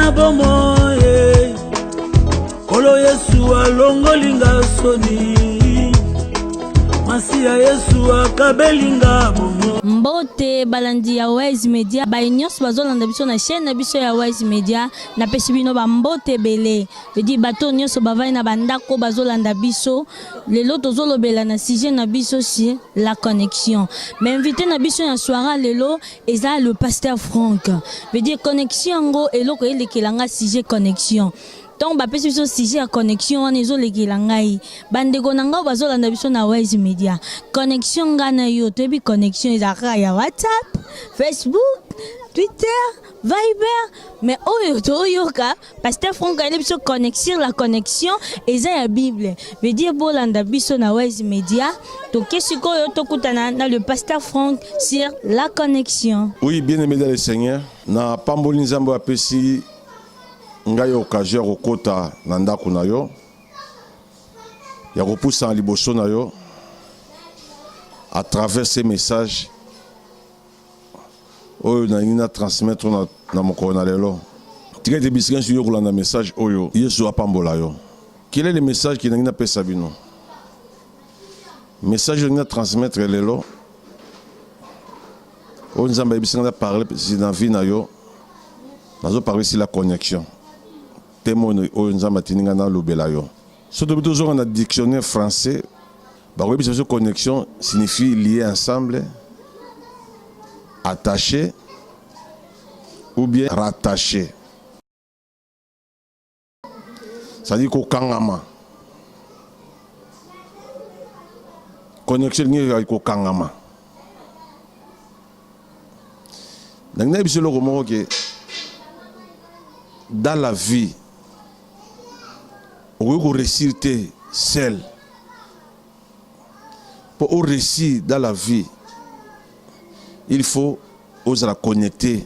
na bomoye kolo Yesu alongolinga soni Masia Yesu akabelinga bomo mbote balandi ya Wise Media baignos bazolanda biso na chaîne na biso ya Wise Media na pesi bino ba mbote belé veut bato nyonso bavai na bandako bazolanda biso lelo tozolobela na sujet na biso si la connexion mais invité na biso ya soirée lelo eza le pasteur Franck veut dire connexion ngo eloko elekelanga sujet connexion. Donc ba pesi biso sujet ya connexion wana ezolekela ngai bandeko na ngao bazolanda biso na Wise Media connexion ngana yo toyebi connexion ezaka ya WhatsApp, Facebook, Twitter, Viber mais oyo toyoka pasteur Franck a biso connexion la connexion eza ya Bible veut dire bolanda biso na Wise Media to kesiko yo tokutana na le pasteur Franck sur la connexion. Oui, bien aimé dans le Seigneur na pamboli nzambo apesi ngai occasion kokota na ndako na yo ya kopusa na liboso na yo à travers ces messages oyo na transmettre na mokolo na lelo tika te bisika sur yo kolanda message oyo Yesu apambola yo. Quel est le message qui na pesa bino? Message na transmettre lelo oyo nzamba bisika na parler si na vie na yo nazo parler sur la connexion. Témoin oyo nzamba tininga na lobela yo. Surtout toujours dans dictionnaire français, bah oui, cette connexion signifie lier ensemble, attaché ou bien rattaché. Ça dit qu'au kangama. Connexion liée avec au kangama. Donc dans la vie, pour réussir seul, pour réussir dans la vie, il faut oser la connecter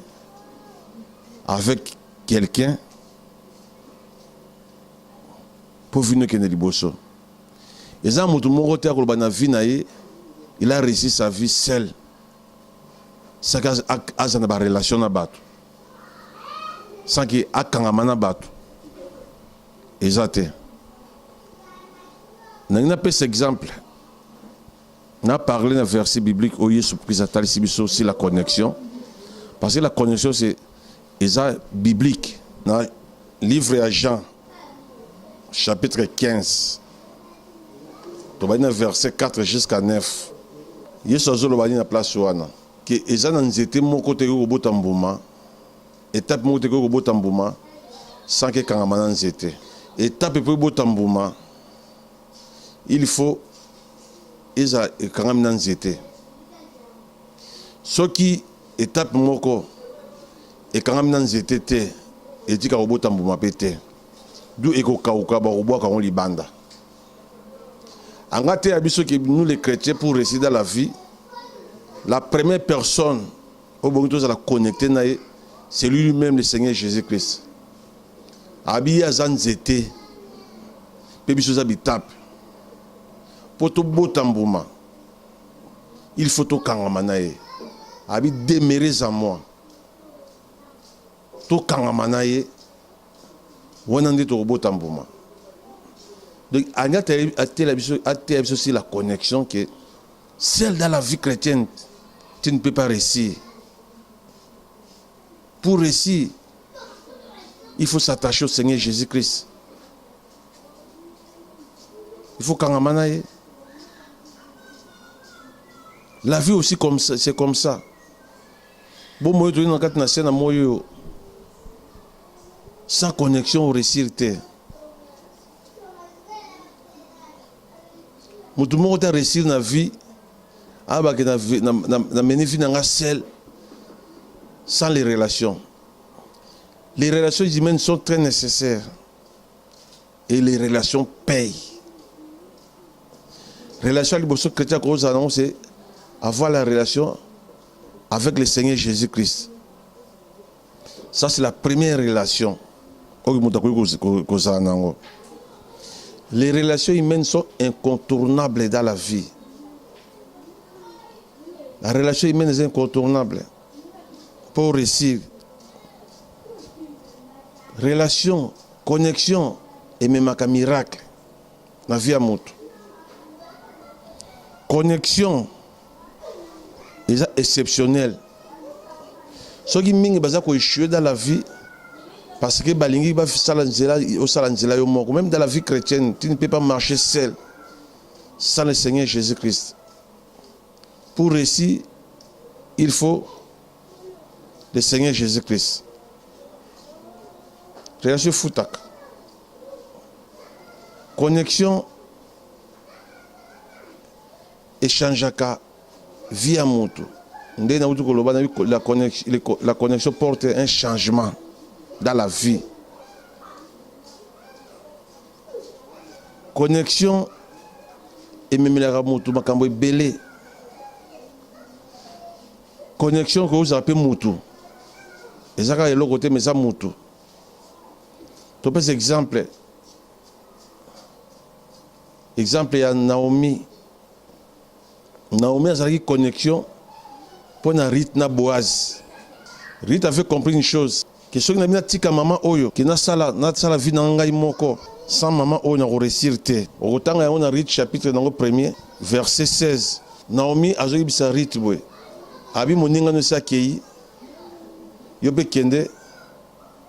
avec quelqu'un pour venir que liboso. Et ça, il a réussi sa vie seul. Ça a une relation à battre. Sans qu'il y ait un battre. Exactement. Nous avons cet exemple. On a parlé d'un verset biblique où Jésus Christ aussi la connexion. Parce que la connexion, c'est biblique. Dans le livre à Jean, chapitre 15, verset 4 jusqu'à 9. Jésus a dit dans la place où que les gens étaient mon côté au bout tambouma, étape mon côté au bout tambouma, sans que Kangamana n'était. Étape pour bout tambouma, il faut quand même dans zété. Ce qui étape moko et quand même dans zété et dit qu'au bout tambouma pété. D'où eko kauka ba obo ka on libanda. Angate abiso que nous les chrétiens pour réussir dans la vie, la première personne au bonito à la connecter c'est lui-même le Seigneur Jésus-Christ. Abi azan zété. Pébiso habitable. Pour tout beau tambouma, il faut tout kangamanaye. Abi démérez à moi. Tout kangamanaye. Wanandi tout beau tambouma. Donc, il y a aussi la connexion que celle dans la vie chrétienne, tu ne peux pas réussir. Pour réussir, il faut s'attacher au Seigneur Jésus-Christ. Il faut kangamanaye. La vie aussi c'est comme ça. Bon moi tu dans quatre nations moyo sans connexion au réussir terre. Mutu mo ta réussir na vie aba que na mener vie na seul sans les relations. Les relations humaines sont très nécessaires et les relations payent. Relation liboso chrétien cause annoncer avoir la relation avec le Seigneur Jésus-Christ. Ça, c'est la première relation. Les relations humaines sont incontournables dans la vie. La relation humaine est incontournable pour réussir. relation, connexion et même un miracle dans la vie à moto. Connexion est exceptionnelle. Ce qui mingi baza ko échouer dans la vie parce que balingi ba salanzela au salanzela yo moko, même dans la vie chrétienne, tu ne peux pas marcher seul sans le Seigneur Jésus-Christ. Pour réussir, il faut le Seigneur Jésus-Christ. Relation foutak. Connexion échangeaka via moto. La connexion porte un changement dans la vie. Connexion et même la moto makambo belé. Connexion que vous appelez moto. Et ça quand l'autre côté mais ça moto. Tu peux exemple. Exemple il y a Naomi. Naomi a une connexion pour na Ruth na Boaz. Ruth avait compris une chose, que ce qui n'a tika maman oyo, qui n'a sala vie na ngai moko, sans maman oyo na réussir te. Autant on a Ruth chapitre dans le premier, verset 16. Naomi a joué bisa Ruth boy. Abi moninga no sakei. Yobe kende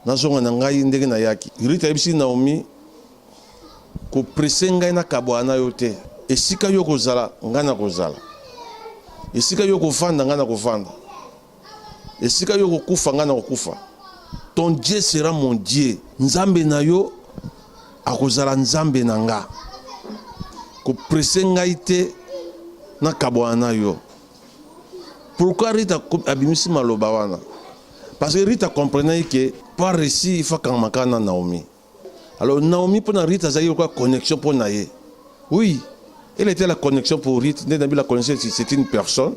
na zonga na ngai ndenge na yaki. Ruth a bisi Naomi ko presenga na kabwana yote. Esika yo kozala ngana kozala. Esika yo kovanda ngana kovanda. Esika yo kokufa ngana kokufa. Ton Dieu sera mon Dieu. Nzambe na yo akozala nzambe na nga. Ko presenga ite na kabwana yo. Pourquoi Rita abimisi maloba wana? Parce que Rita comprenait que par récit il faut qu'on makana Naomi. Alors Naomi pour Rita ça y a quoi connexion pour naie. Oui. Elle était la connexion pour Ruth. La connexion, c'est une personne.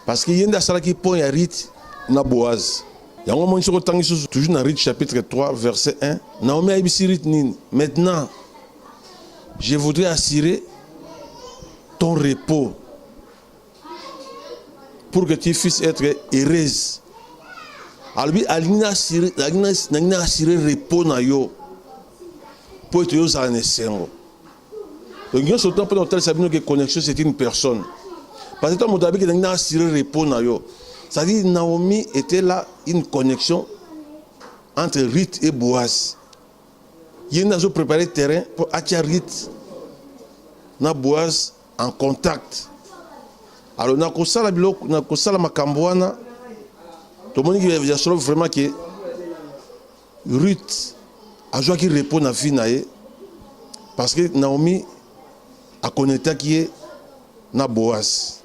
Parce qu'il y a une personne qui point à Ruth, na Boaz. Il y a un moment toujours dans Ruth chapitre 3, verset 1. Naomi a dit Ruth, maintenant, je voudrais assurer ton repos pour que tu puisses être heureuse. Alors, il a assuré le repos na yo pour être heureux à l'essence. Donc, il y a ce temps pour notre connexion, c'est une personne. Parce que toi, tu as assuré le repos. C'est-à-dire que Naomi était là, une connexion entre Ruth et Boaz. Il a préparé le terrain pour attirer Ruth et Boaz en contact. Alors, dans le cas Makambouana, tout le monde qui a vraiment que Ruth a joué qui répond à la vie. Parce que Naomi a connecté qui est na Boaz.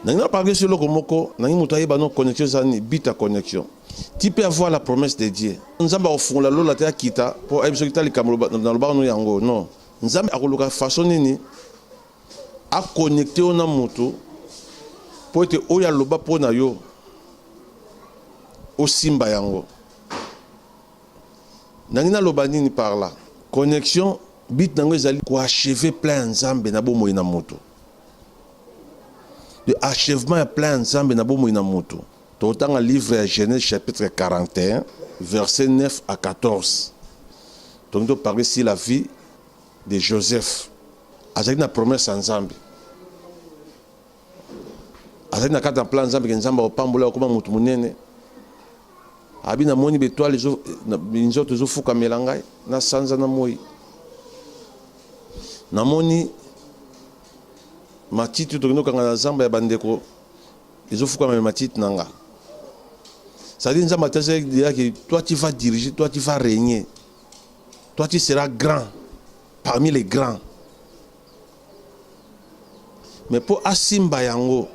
N'a pas parlé sur le komoko, n'a pas une connexion, ça ni bita connexion. Tu peux avoir la promesse de Dieu. Nous avons au fond la lola te akita pour absolument les camerounais dans le bar nous yango non. Nous avons à coloca façon ni à connecter au namoto pour être au ya loba pour na yo au simba yango. N'a loba ni par là. Connexion bit nango ezali ko achever plein nzambe na bomo ina moto. Le achèvement plein nzambe na bomo ina moto. Dans le livre de Genèse chapitre 41 verset 9 à 14. Donc on parle ici la vie de Joseph. Azali na promesse nzambe. Azali na kata plan nzambe nzamba opambola ko moto munene. Abi na moni betwale zo nzoto zo fuka melangai na sanza na moi. Namoni matiti to kanga na zamba ya bandeko ezofuka matiti nanga. Ça dit nzamba tese dire que toi tu vas diriger, toi tu vas régner. Toi tu seras grand parmi les grands. Mais pour asimba yango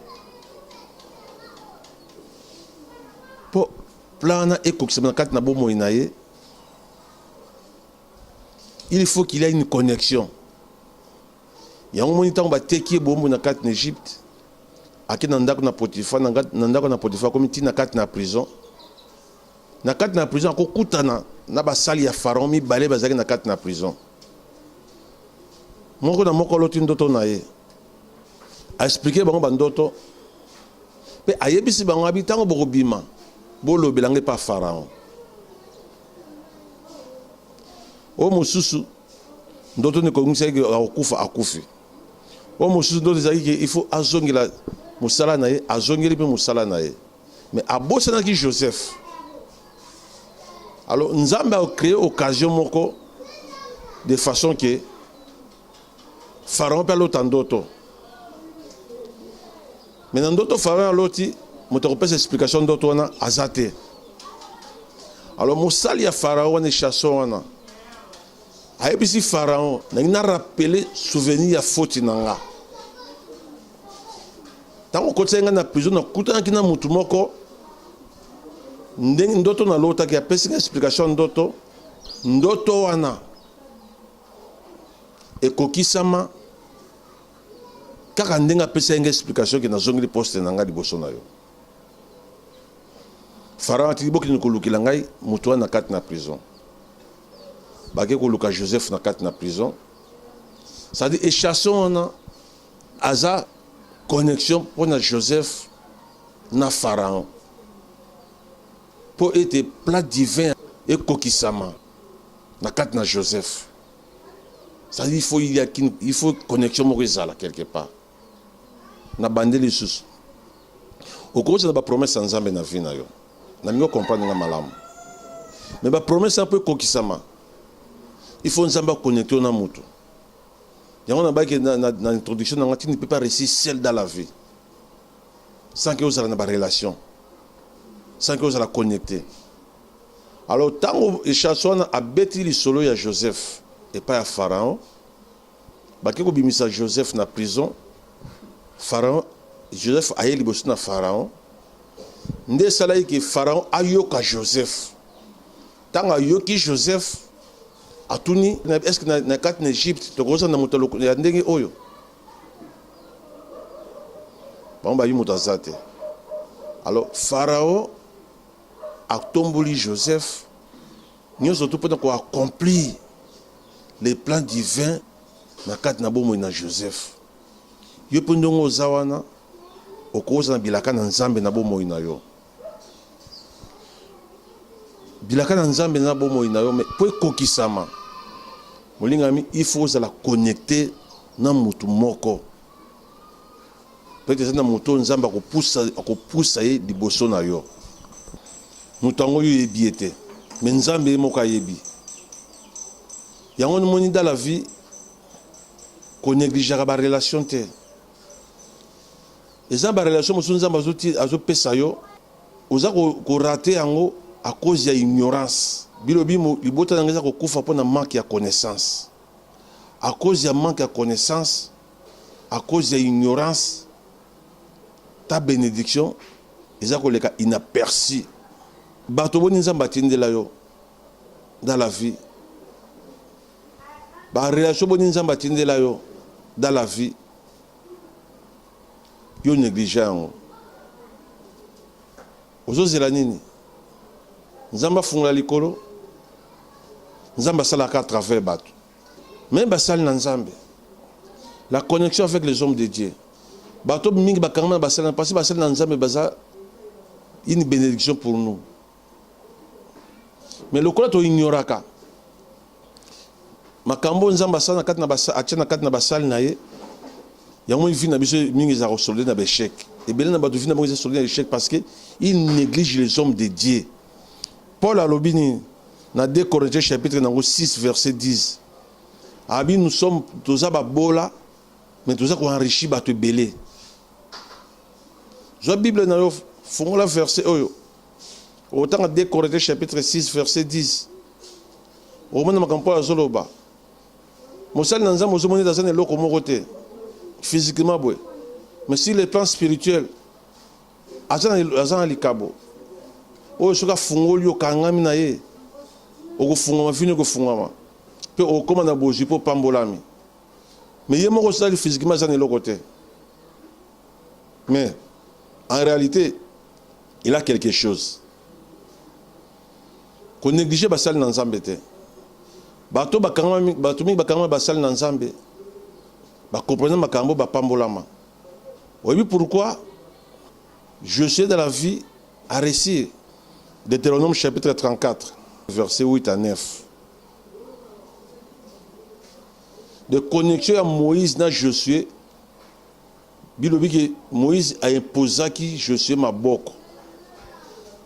pour plana ekokisema kat na bomo inaye, il faut qu'il y ait une connexion. Il y a un moment où il bombo na kat en Égypte, aki nandako na Potiphar, nandako na Potiphar comme ti na kat na prison. Na kat na prison ko kutana na basali ya pharaon mi balé bazaki na kat na prison. Moko na moko loti ndoto na ye. A expliquer bango bandoto. Pe ayebisi bango abitango boko bima. Bolo belange pa pharaon. o mosusu ndoto ne kongisa ke akufa akufi o mosusu ndoto ezali ke il faut azongela mosala na ye azongeli mpe mosala na ye mais abosanaki Joseph. Alors Nzambe a créé occasion moko de façon que Pharaon peut l'autre ndoto. Mais dans ndoto Pharaon l'autre moto repère explication ndoto wana azate. Alors mosali ya Pharaon ne chasseur wana ayebisi Pharaon na rappeler souvenir ya faute nanga. Tango kotenga na prison na kutana kina mutu moko ndenge ndoto na lota ki apesi explication ndoto wana ekokisama kaka ndenge apesi explication ki nazongeli poste na nga liboso na yo. Pharaon ati boki nikolukila ngai mutu wana kati na prison. Bake koluka Joseph na kati na prison. Ça dit échasson wana aza connexion pour na Joseph na Pharaon. Pour être plat divin et kokisama na kati na Joseph. Ça dit il faut connexion morizala quelque part. Na bande les sous. Au cours de la promesse en Nzambe na vie na yo. Na mieux comprendre nga malamu. Mais ba promesse un peu kokisama. Il faut Nzambe connecter na mutu. Yango na ba que na introduction na tu ne peux pas réussir seul dans la vie. Sans que vous ayez une relation. Sans que vous ayez connecté. Alors, tant que Chasson a bêti le solo à Joseph et pas à Pharaon, quand vous avez Joseph dans la prison, Pharaon, Joseph a eu le na Pharaon. Ndé salaï que Pharaon a eu à Joseph. Tant a eu que Joseph a tourné, est-ce que dans en Égypte, tu as na mutalo ya ndenge oyo. Bon ba yimutazate. Alors Pharaon a tomboli Joseph. Nous surtout pour accomplir les plans divins na kat na bomo na Joseph. Yo pendongo zawana okoza na bilaka na Nzambe na bomo na yo. Bilaka na Nzambe na bomo na yo mais pour kokisama. Molingami il faut la connecter na mutu moko. Peut-être na mutu Nzamba ko poussa ye liboso na yo. Mutango yo yebiete. Mais Nzambe moko yebi. Yango moni dans la vie qu'on négligera ba relation te. Et ça ba relation musu Nzamba azo pesa yo. Oza ko rater yango à cause de ignorance. Bilobi libota ngeza ko kufa pona manque ya connaissance. À cause de manque de connaissance, à cause de ignorance, ta bénédiction, ils ont inaperçu. Batoboni Nzamba tindela yo dans la vie. Ba relation boni Nzamba tindela yo dans la vie. Yo négligent. Ozo zelanini. Nzamba fungula likolo. Nzamba salaka à travers bato. Même basal Nzambe. La connexion avec les hommes de Dieu. Bato mingi bakanga basal parce que basal Nzambe baza une bénédiction pour nous. Mais le kola to ignoraka. Makambo Nzamba sana kat na basal atia kat na basal na ye. Yango vi na biso mingi za resolder na échec. Et belé na bato vi na bongo resolder na échec parce que il néglige les hommes de Dieu. Paul a lobini na 2 Corinthiens chapitre 6 verset 10. Abi nous sommes tous à bola mais tous à ko enrichi bato belé. La Bible na yo fongola verset oyo. Autant 2 Corinthiens chapitre 6 verset 10. Au moment makampo azoloba. Mosali nanza mozomoni dans un eloko moko te. Physiquement boy. Mais sur le plan spirituel azana likabo. Oyo soka fungoli yo kangami na ye. Oko fungama fini ko fungama. Pe o koma na boji po pambolami. Mais il y a des physiquement ça n'est le côté. Mais en réalité, il a quelque chose. Qu'on néglige basal dans Nzambe te. Bato mi bakanga basal dans Nzambe. Ba comprendre makambo ba pambolama. Oui, pourquoi je suis dans la vie à réussir. Deutéronome chapitre 34, versets 8 à 9. de connexion à Moïse na Josué. Bilobi que Moïse a imposé qui Josué maboko.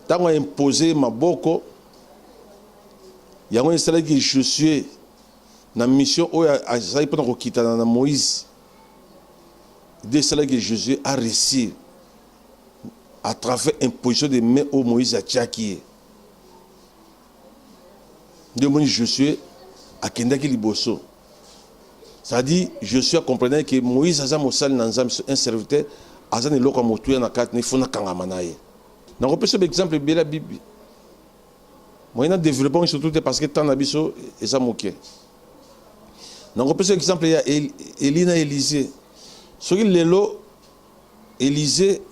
Tant a imposé maboko, il y a un installé que Josué na mission où a ça il peut pas quitter na Moïse. Des installé que Josué a réussi à travers imposition de mains au Moïse a tchaki. De Moïse Josué a kendaki liboso. Ça dit, Josué comprenait que Moïse a un serviteur, a un loko motuya na kat ne fona kangamanaye. Na repese exemple bela Bible. Moi na développement surtout parce que tant nabiso eza moké. Na repese exemple ya Elina Élisée. Ce qui lelo Élisée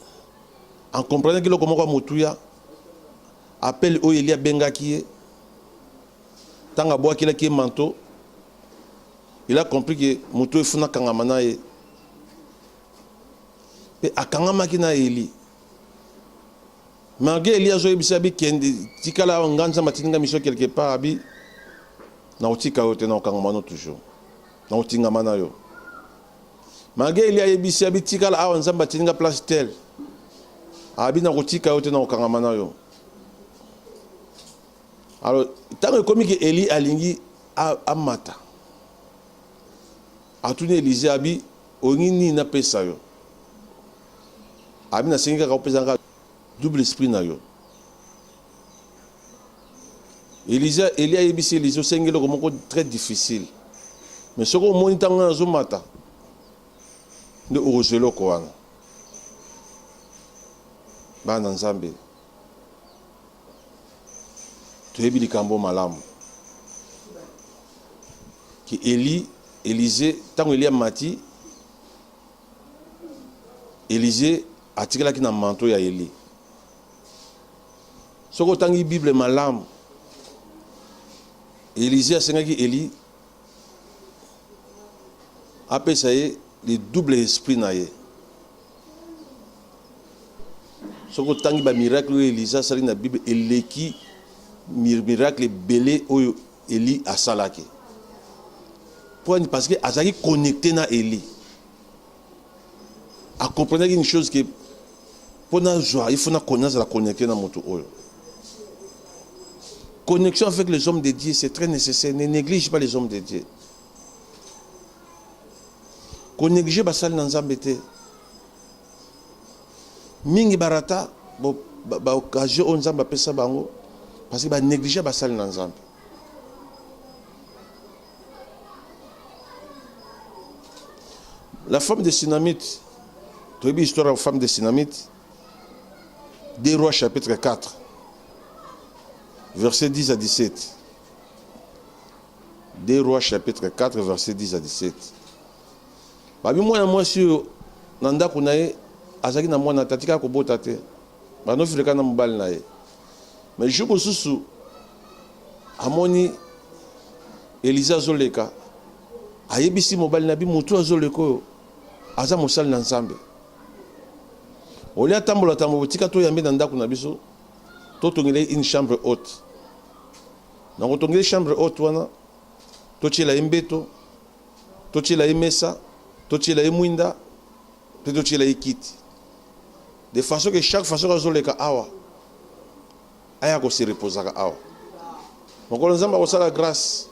en comprenant que loko moko motuya appelle o Elia bengaki tanga boa kila ki manteau. Il a compris que Moutou Funa Kangamana et Akangama qui na Eli. Malgré Eli a joué Bissabi qui est Tikala en Ganza Matinga Mission quelque part, Abi, Nautika Ote na Kangamano toujours. Nautinga Manayo. Malgré Eli a Bissabi Tikala en Zamba Tinga place tel. Abi Nautika Ote na Kangamanayo. Alors, tant que comme Eli Alingi a Mata. A tourné Élisée abi onini na pesa yo abi na senga ka pesa double esprit na yo Élisée Elia ebisi Élisée senga le komoko très difficile mais ce qu'on monita na zo mata de orozelo ko wana bana nzambe to ebi likambo malamu ki Élisée, tant qu'il y a mati, Élisée a tiré la manteau à Élie. Ce que tant qu'il Bible malam, Élisée a sengi Élie, après ça y est, le double esprit naïe. Ce que tant qu'il miracle Élisée a dans la Bible, et qui miracle belé où Élie a salaki. Parce que Azaki connecté na Eli. A comprendre une chose que pour la joie, il faut connaître la connecter na moto oyo. Connexion avec les hommes de Dieu, c'est très nécessaire. Ne néglige pas les hommes de Dieu. Connecter basal na nzambete. Mingi barata ba occasion on nzamba pesa bango parce que ba négliger basal na nzambe. La femme de Sunamite, tu as vu l'histoire de la femme de Sunamite, 2 Rois chapitre 4, versets 10 à 17. 2 Rois chapitre 4, versets 10 à 17. Babi moi sur nanda kunae azaki na mwana tatika ko botate. Ba no fileka na mobali nae. Mais jour susu amoni Elisa zoleka. Ayebisi mobali nabi mutu azoleko. Aza mosali na nzambe. Olia tambola tika to yambe na ndako na biso. To tongele une chambre haute. Na ko tongele chambre haute wana. To tshela imbeto. To tshela imesa. To tshela imwinda. To tshela ikiti. De façon que chaque façon azoleka awa. Aya ko se reposaka awa. Mokolo nzamba ko sala grâce.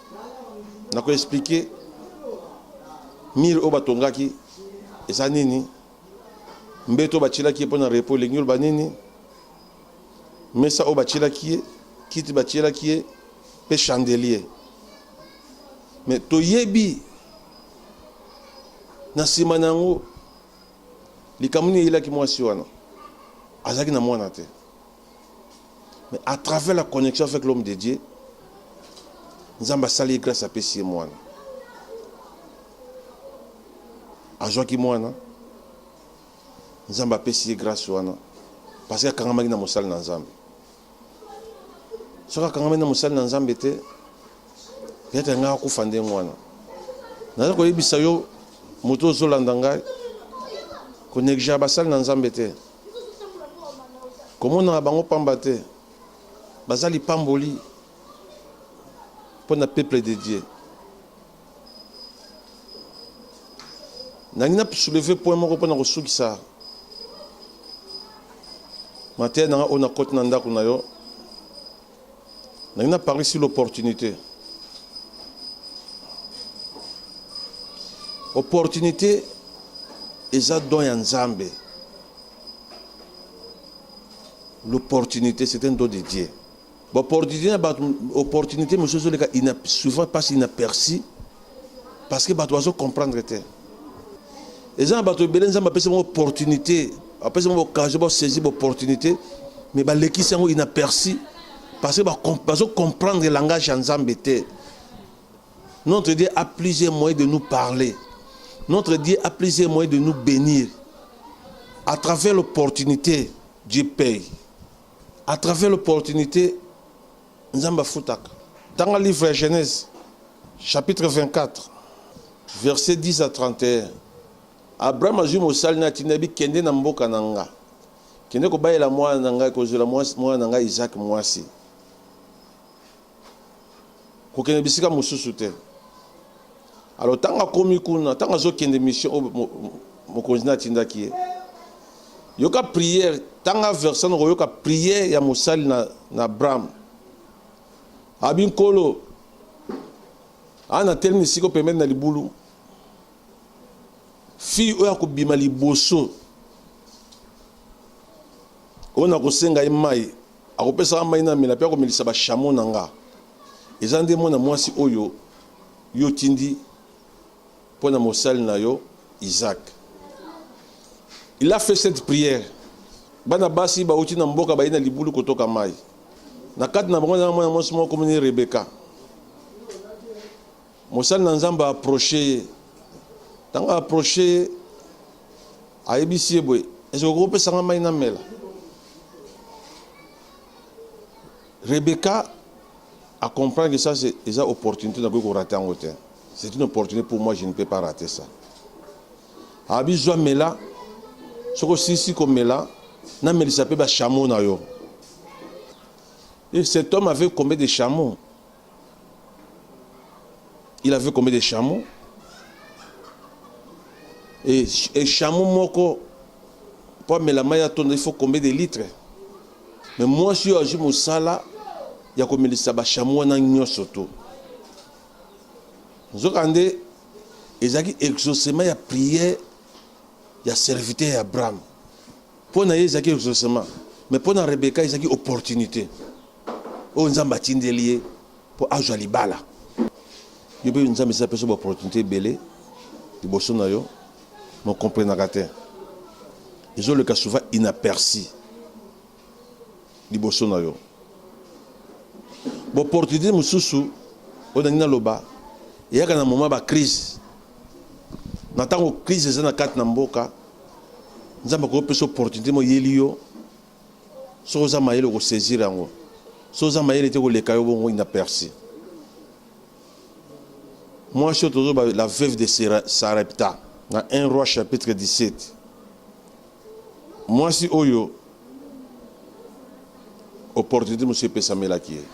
Na ko expliquer mire o batongaki eza nini mbeto bachilaki pona repos lengul banini mesa o bachilaki kiti bachilaki pe chandelier mais toyebi na sima nango likamuni ilaki mwasi wana azaki na mwana te mais à travers la connexion avec l'homme de Dieu nzamba sali grâce à pesi mwana azwaki mwana nzamba pesi grâce wana parce que kangamaki na mosali na nzambe soka kangamaki na mosali na nzambe te peut-être nga akufa nde mwana naza koyebisa yo moto ozolanda ngai konegija basali na nzambe te komonaka bango pamba te bazali pamboli mpo na peuple de Dieu Nangina soulever point moko pona ko sukisa. Matin nanga on a côte nanda kuna yo. Nangina parler sur l'opportunité. Opportunité eza don ya Nzambe. L'opportunité c'est un don de Dieu. Opportunité monsieur souvent passe inaperçu parce que bato bazo comprendre te. Eza bato belé Nzambe apesa mo opportunité, apesa mo occasion ba saisir opportunité mais ba leki sango inaperçu parce que bazo comprendre le langage ya Nzambe te. Notre Dieu a plusieurs moyens de nous parler. Notre Dieu a plusieurs moyens de nous bénir. À travers l'opportunité, Dieu paye. À travers l'opportunité, Nzamba Futaka. Dans le livre de Genèse, chapitre 24, versets 10 à 31, Abraham a dit Moussal Natinabi Kende Namboka Nanga. Kende Kobaye la moi Nanga, Kozula moi Nanga, Isaac Moisi. Kokene Bisika Moussousute. Alors, tant que komi kuna, tant que zo kende mission mo konzina tinda kiye. Yoka prière, tant que verset no yoka prière ya Moussal na Abraham. Abin kolo. Ana tel misiko permettre na libulu. Fi oya ko bima liboso. Ona ko senga imai. Akopesa mai na mila pe ko milisa ba chamo nanga. Ezande mona mwasi oyo yo tindi pour na Moussal na yo Isaac. Il a fait cette prière. Bana basi ba uti na mboka ba ina libulu kotoka mai. Na kat na mwana mwana mwasi moko comme Rebecca. Moussal na Nzamba approché. Tanga approché a ebisi boy. Est-ce que vous pouvez sanga mai na mela? Rebecca a compris que ça c'est une opportunité de rater en hauteur. C'est une opportunité pour moi, je ne peux pas rater ça. Abi joa mela, soko sisi ko mela, na melisa pe ba chameau na yo. Et cet homme avait combien de chameaux? Il avait combien de chameaux? Et chameau moko, pour mela maya ton, il faut combien de litres? Mais moi, si je me sala, il y a combien de chameau na nyoso to. Zokande, ezaki exaucement ya prière ya serviteur ya Abraham. Pour na ezaki exaucement, mais pour na Rebecca ezaki opportunité. O Nzamba tindelié pour ajwa libala. Yobe Nzamba sa pesa opportunité belé, liboso na yo, non comprenaka te. Ils le cas souvent inaperçu. Liboso na yo. Opportunité mususu o na loba. Il y a un moment de crise. Dans la crise, il y a une mboka. Nous avons une opportunité de yelio. Si vous avez le saisir, si vous avez le cas inaperçu. Moi, je suis toujours la veuve de Sarepta, dans 1 Roi chapitre 17. Moi, si Oyo, opportunité, monsieur Pessamela qui est.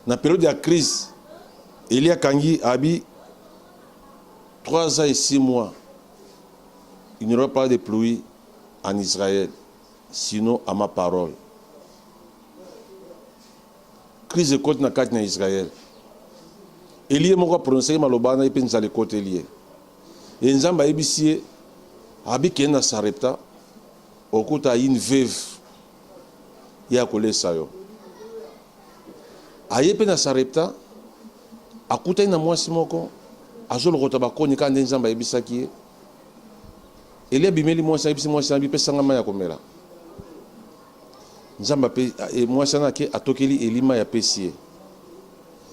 Dans la période de la crise, Elia Kangi Abi 3 ans et 6 mois. Il n'y aura pas de pluie en Israël, sinon à ma parole. Crise de côte na kat na Israël. Elia moko prononcer malobana et penza le côté lié. Et Nzamba ebisi Abi ken na Sarepta okuta une veuve ya kolesa yo. Ayepe na Sarepta akuta ina mwasi moko azolo kota bakoni ka Nzamba ebisaki Elia bimeli mwasi ebisi mwasi abi pesanga maya komela Nzamba pe mwasi na ke atokeli elima ya pesie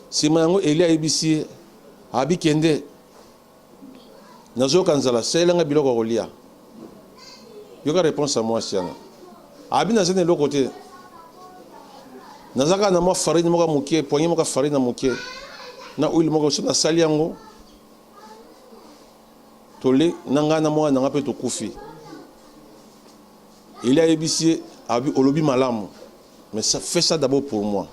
sima yango Elia ebisi abi kende nazoka nzala selanga biloko kolia yoka réponse à mwasi yana abi nazene lokote nazaka na mwa farine moka mukie poignet moka farine mukie na huile moko so na sali yango tole nanga na mwa nanga pe to kufi il a ebisi abi olobi malamu mais ça fait ça d'abord pour moi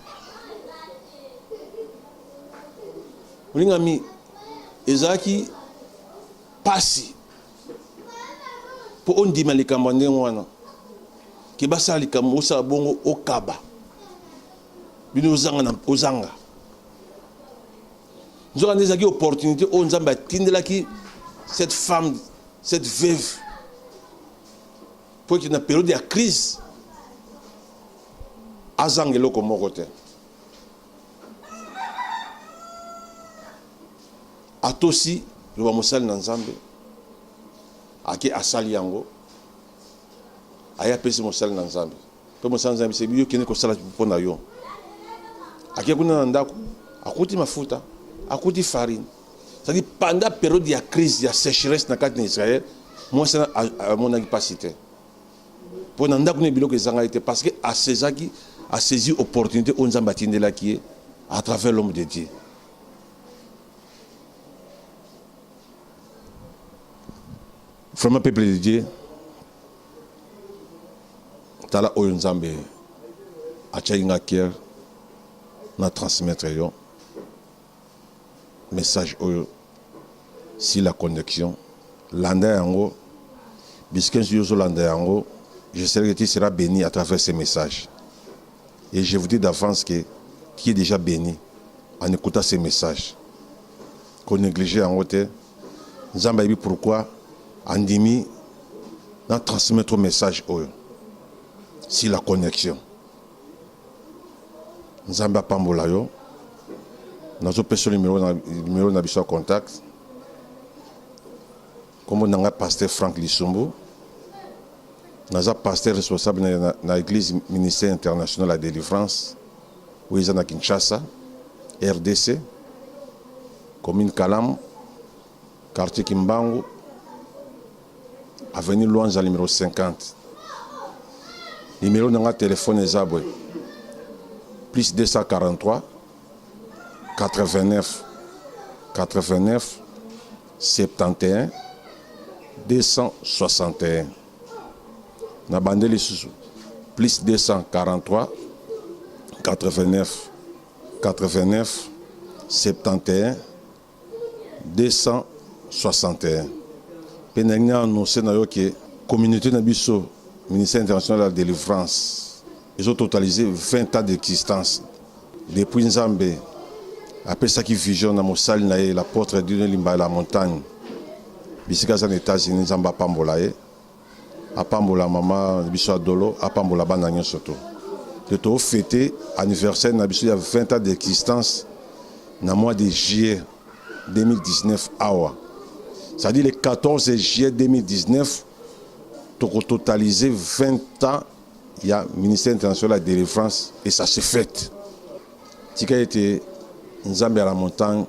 Ringami ezaki pasi po ondima likambo ndenge wana ke basala likambo osala bongo okaba bino ozanga nzoka nde ezalaki opportunité oyo nzambe atindelaki cette femme, cette veuve pour qu'il y ait une période de crise azanga eloko moko te atosi loba mosali na nzambe ake asali yango aya pesi mosali na nzambe mpe mosali na nzambe sebi yo kende kosala mpo na yo ake kuna na ndako akuti mafuta akuti farine c'est-à-dire pendant période ya crise ya sécheresse na kati na Israël mwasi amonaki pasi te mpo na ndako na biloko ezanga te parce que asaisi opportunité oyo nzambe atindelaki ye à travers l'homme de Dieu. Vraiment peuple de Dieu tala oyo nzambe atiaki nga cœur na transmettre yo message oyo si la connexion landa yango bisque yo landa yango je sais que tu seras béni à travers ces messages et je vous dis d'avance que qui est déjà béni en écoutant ces messages qu'on néglige yango te nzambe ayebi pourquoi andimi na transmettre message oyo si la connexion nzambe apambola yo nazopesa numéro na biso ya contact kombo nanga pasteur Franck Lisumbu naza pasteur responsable na église ministère international à délivrance oyo eza na Kinshasa RDC commune Kalamu quartier Kimbangu avenue Luanza numéro 50 numéro nanga téléphone eza boye plus 243 89 71 261 na bandeli susu plus 243 89 71 261 penengi annoncé na yo ke communauté na biso ministère international de la délivrance ils ont totalisé 20 ans d'existence depuis nzambe apesaki vision na mosali na ye l'apôtre Dieu limba la montagne bisika za États-Unis nzambe apambola ye apambola mama biso adolo apambola bana nyonso to to fêter anniversaire na biso ya 20 ans d'existence na mois de juillet 2019 awa c'est-à-dire le 14 juillet 2019 to totaliser 20 ans il y a ministère international de la délivrance et ça se fête tika été nzambe à la montagne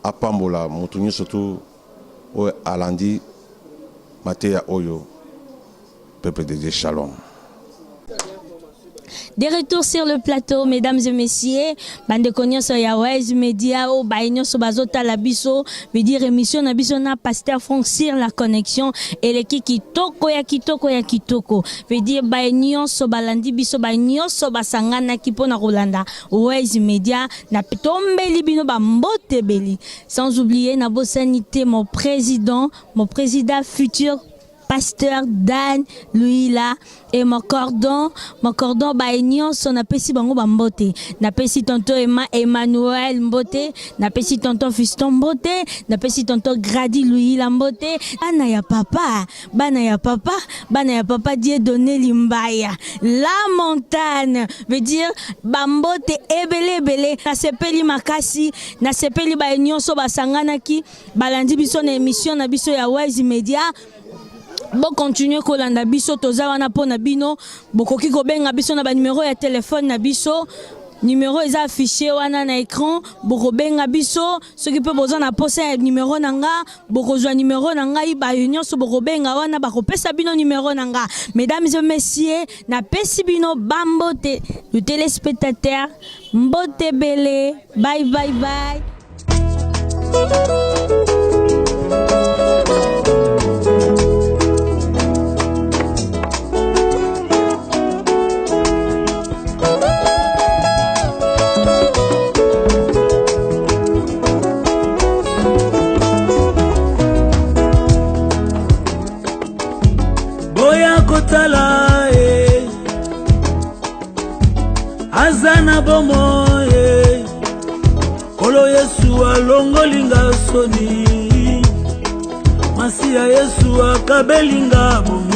apambola motunyo surtout o alandi mateya oyo peuple de Dieu shalom. De retour sur le plateau, mesdames et messieurs, bande konyo so ya Wise Media o bainyo so bazota la biso, veut dire émission na biso na pasteur Franck sur la connexion et le kitoko, veut dire bainyo so balandi biso bainyo so basangana ki pona Rolanda Wise Media na tombe libino ba mbote beli. Sans oublier na bosanité mon président futur pasteur Dan Louila et mon cordon baignon son apesi bango bambote na pesi tonto Emmanuel Mbote na pesi tonto Fiston Mbote na pesi tonto Grady Louila Mbote bana ya papa Dieu donné limbaya la montagne veut dire bambote ebele na sepeli makasi na sepeli baignon so basangana ki balandi biso na émission na biso ya Wise Media. Bon continuer kolanda biso toza wana pona bino bokoki kobenga biso na ba numéro ya téléphone na biso numéro est affiché wana na écran bokobenga biso ceux qui peut besoin na poser numéro nanga bokozwa numéro nanga ba union so bokobenga wana bakopesa bino numéro nanga. Mesdames et messieurs na pesi bino bambote le téléspectateur mbote belé bye. naza na bomoi kolo Yesu alongolinga soni masiya Yesu akabelinga bomoi